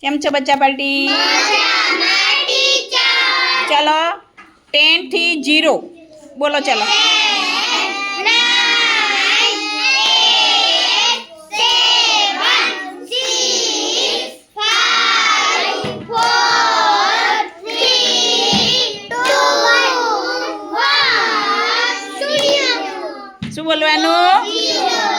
કેમ છો બચ્ચા પાર્ટી? ચલો 10 થી 0 બોલો. ચલો શું બોલવાનું?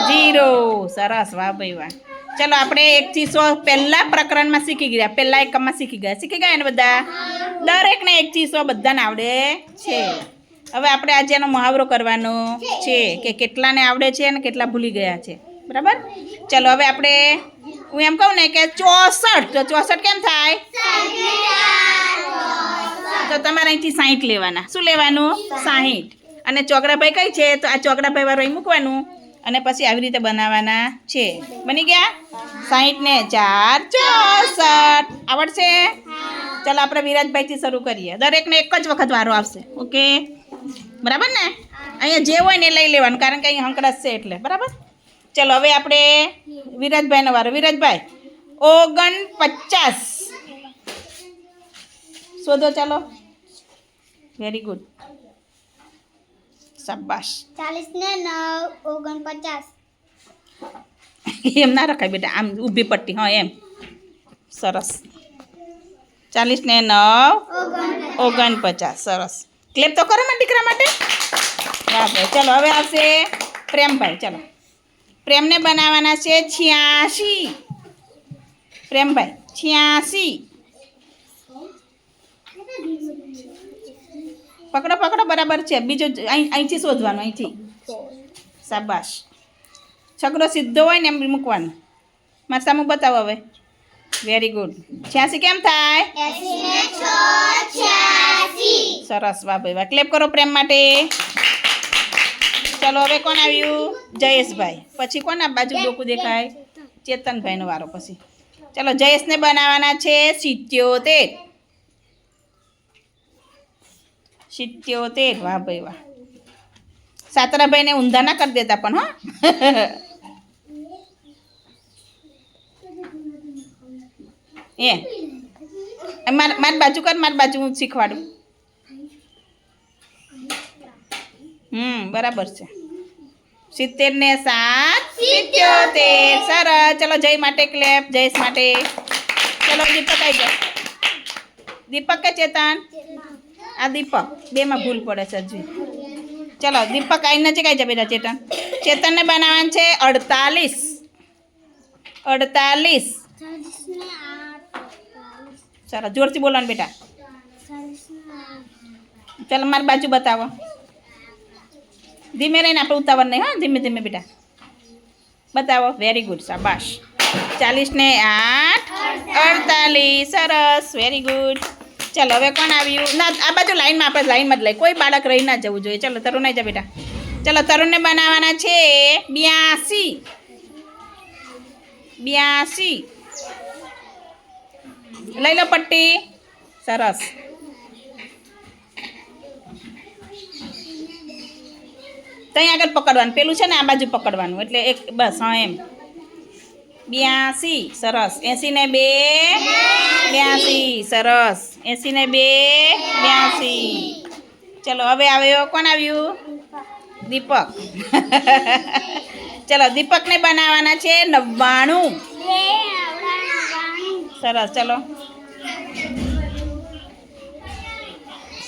0. સરસ, વાહ ભાઈ વાહ. ચલો આપણે 1 થી 100 પહેલા પ્રકરણમાં શીખી ગયા, પહેલા એકમમાં શીખી ગયા ને બધા? દરેકને 1 થી 100 બધાને આવડે છે. હવે આપણે આજે એનો મહાવરો કરવાનો છે કે કેટલાને આવડે છે અને કેટલા ભૂલી ગયા છે. બરાબર? ચલો હવે આપણે, હું એમ કહું ને કે 64, તો 64 કેમ થાય? તો તમારે અહીંથી 60 લેવાના. શું લેવાનું? 60. અને ચોકડાભાઈ કઈ છે? તો આ ચોકડાભાઈ વાળું અહીં મૂકવાનું અને પછી આવી રીતે બનાવવાના છે. બની ગયા? 60 ને 4 64. આવડશે? ચાલો આપણે વિરાજભાઈથી શરૂ કરીએ. દરેકને એક જ વખત વારો આવશે. ઓકે, બરાબર ને? અહીંયા જે હોય ને એ લઈ લેવાનું, કારણ કે અહીંયા હંકડાશ છે એટલે. બરાબર? ચલો હવે આપણે વિરાજભાઈનો વારો. વિરાજભાઈ 49 શોધો. ચાલો, વેરી ગુડ, શાબાશ. 40 ને 9 49. એમ ના રખાય બેટા, આમ ઊભી પટ્ટી. હા, એમ. સરસ. 40 ને 9 49. સરસ. ક્લેપ તો કરો મારા દીકરા માટે. બરાબર. ચલો હવે આવશે પ્રેમભાઈ. ચલો, પ્રેમને બનાવવાના છે 86. પ્રેમભાઈ 86. પકડો પકડો, બરાબર છે. બીજું અહીંથી શોધવાનું, અહીંથી. શાબાશ. છકડો સીધો હોય ને એમ મૂકવાનો. મારા સામું બતાવો હવે. Very good. 86 કેમ થાય? 86. સરસ, વાહ ભાઈ વાહ. ક્લેપ કરો પ્રેમ માટે. ચલો હવે કોણ આવ્યું? જયેશભાઈ. પછી કોના બાજુ ડોકું દેખાય? ચેતનભાઈનો વારો પછી. ચલો જયેશને બનાવવાના છે 77. 77. વાહ ભાઈ વાહ. સાતરાભાઈને ઊંધા ના કરી દેતા પણ, હો. મારી બાજુ કર, મારી બાજુ હું શીખવાડું. બરાબર છે. 70 ને 7 77. સરસ. ચલો જય માટે ક્લેપ, જયેશ માટે. ચલો દીપક આવી જાય. દીપક કે ચેતન? આ દીપક. બેમાં ભૂલ પડે છે હજી. ચલો દીપક આઈ નજીક આવી જાય બેટા. ચેતનને બનાવવાનું છે 48. 48. સરસ, જોરથી બોલવાનું બેટા. ચાલો મારી બાજુ બતાવો. ધીમે રહીને, આપણે ઉતાવળ નહીં. હા, ધીમે ધીમે બેટા બતાવો. વેરી ગુડ, શાબાશ. 40 ને 8 48. સરસ, વેરી ગુડ. ચાલો હવે કોણ આવ્યું? ના, આ બાજુ લાઈનમાં, આપણે લાઈનમાં જ લઈ, કોઈ બાળક રહી ના જવું જોઈએ. ચલો તરુણ આવી જા બેટા. ચલો તરુણને બનાવવાના છે 82. 82. લઈ લો પટ્ટી. સરસ. ત્યાં આગળ પકડવાનું, પેલું છે ને આ બાજુ પકડવાનું, એટલે એક બસ. હા, એમ. 82. સરસ. 80 ને 2 82. સરસ. 80 ને 2 82. ચલો હવે આવ્યો, કોણ આવ્યું? દીપક. ચલો દીપકને બનાવવાના છે 99. સરસ. ચલો,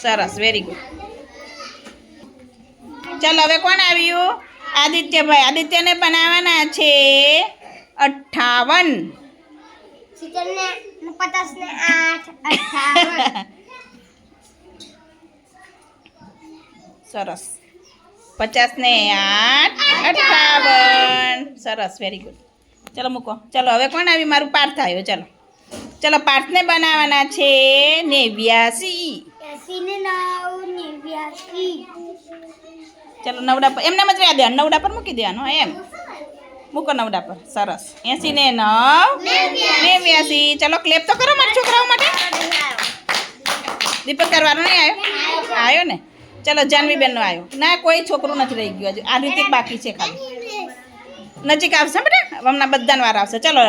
સરસ, વેરી ગુડ. ચાલો હવે કોણ આવ્યું? આદિત્યભાઈ. આદિત્યને બનાવવાના છે 58. 50 ને 8 58. સરસ. 50 ને 8 58. સરસ, વેરી ગુડ. ચલો મૂકો. ચલો હવે કોણ આવ્યું? મારું પાર્થ આવ્યો. ચલો ચલો પાર્થને બનાવવાના છે 89. 80 ને 9 89. ચલો નવડા પર એમને જ રહ્યા દેવાનું, નવડા પર મૂકી દેવાનું. એમ મૂકો નવડા પર. સરસ. 80 ને 9 89. ચલો ક્લેપ તો કરો મારા છોકરાઓ માટે. દીપક કરવાનો નહીં આવ્યો? આવ્યો ને. ચલો જાનવીબેનનો આવ્યો. ના, કોઈ છોકરું નથી રહી ગયું હજુ. આ રીતે બાકી છે ખાલી. નજીક આવશે બેટા, હમણાં બધાને વાર આવશે. ચલો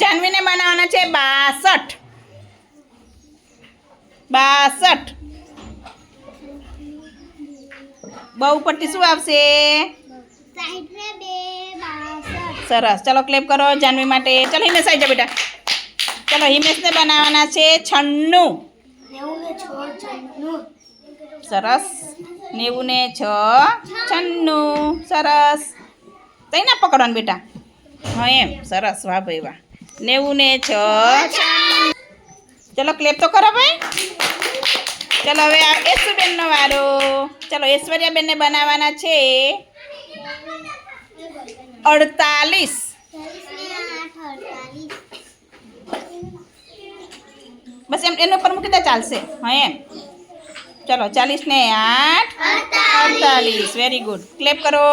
જાનવીને બનાવવાના છે 62. 62. બહુ ઉપરથી શું આવશે? 60 ને 2 62. સરસ. ચલો ક્લેપ કરો જાનવી માટે. ચલો હિમેશ આવી જા બેટા. ચલો હિમેશને બનાવવાના છે 96. 90 ને 6 96. સરસ. 90 ને 6 96. સરસ. તઈ ના પકડવાનું બેટા. હા એમ. સરસ. વાહ ભાઈ વાહ. 90 ને 6 ચલો ક્લેપ તો કરો ભાઈ. ચલો હવે આ યશુબેનનો વારો. ચલો ઐશ્વર્યાબેનને બનાવવાના છે 48. 40 ને 8 48. બસ એમ એના ઉપર મૂકી દે ચાલશે. હા એમ. ચલો 40 ને 8 48. Very good. ક્લેપ કરો.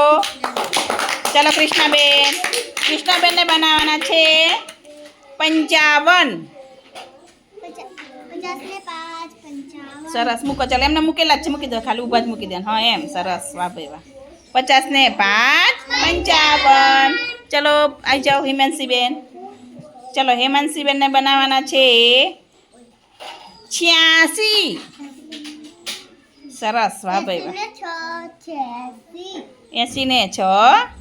ચલો કૃષ્ણાબેન. કૃષ્ણાબેનને બનાવવાના છે 55. 50 ને 5 55. સરસ મૂકો. ચાલો એમને મૂકેલા જ છે. મૂકી દો ખાલી ઊભા જ મૂકી દે. હા એમ. સરસ. વાહ ભાઈ વાહ. 50 ને 5 55. ચલો આવી જાઓ હિમાંશીબેન. ચલો હેમાંશીબેનને બનાવવાના છે 86. સરસ. વાહ ભાઈ વાહ. 80 ને 6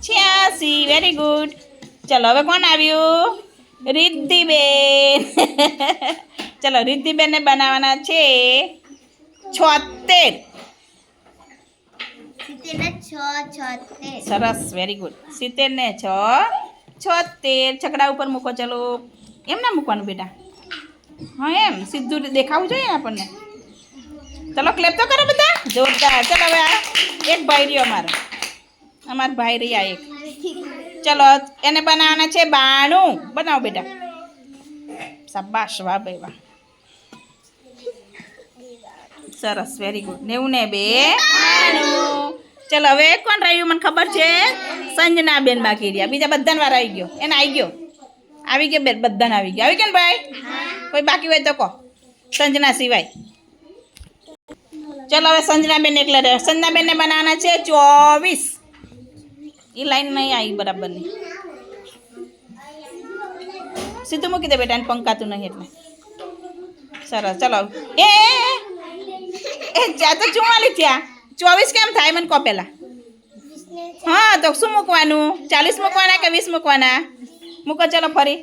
86. Very good. ચલો હવે કોણ આવ્યું? રિદ્ધિબેન. ચલો રિદ્ધિબેનને બનાવવાના છે 76. 70 ને 6 76. સરસ. Very good. 70 ને 6 76. છકડા ઉપર મૂકો. ચલો એમ ના મૂકવાનું બેટા. હા એમ સીધું દેખાવું જોઈએ આપણને. ચલો ક્લેપ તો કરો બધા. જોરદાર. ચલો હવે આ એક ભાઈ રહ્યો અમારો ભાઈ રહ્યા એક. ચલો એને બનાવવાના છે 92. બનાવો બેટા. શાબાશ. વાહ ભાઈ વાહ. સરસ. Very good. 90 ને 2 92. ચલો હવે કોણ રહ્યું મને ખબર છે? સંજનાબેન બાકી રહ્યા. બીજા બધાને વાર આવી ગયો. એને આવી ગયો. આવી ગયો બેન. બધાને આવી ગયો. આવી ગયો ને ભાઈ? કોઈ બાકી હોય તો કહો. સંજના સિવાય. ચલો હવે સંજનાબેન એકલા રહે. સંજનાબેનને બનાવવાના છે 24. એ લાઈન નહીં આવી બરાબરની. સીધું મૂકી દે બેટા. એને પંકાતું નહીં એટલે. સરસ. ચલો એ જ્યાં તો 44 થયા. 24 કેમ થાય મને કહો પહેલાં. હા તો શું મૂકવાનું? 40 મૂકવાના કે 20 મૂકવાના? મૂકો. ચલો ફરી.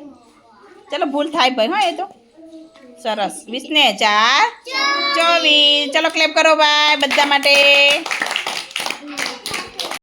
ચલો ભૂલ થાય ભાઈ. હા એ તો સરસ. 20 ને 4 24. ચલો ક્લેપ કરો ભાઈ બધા માટે.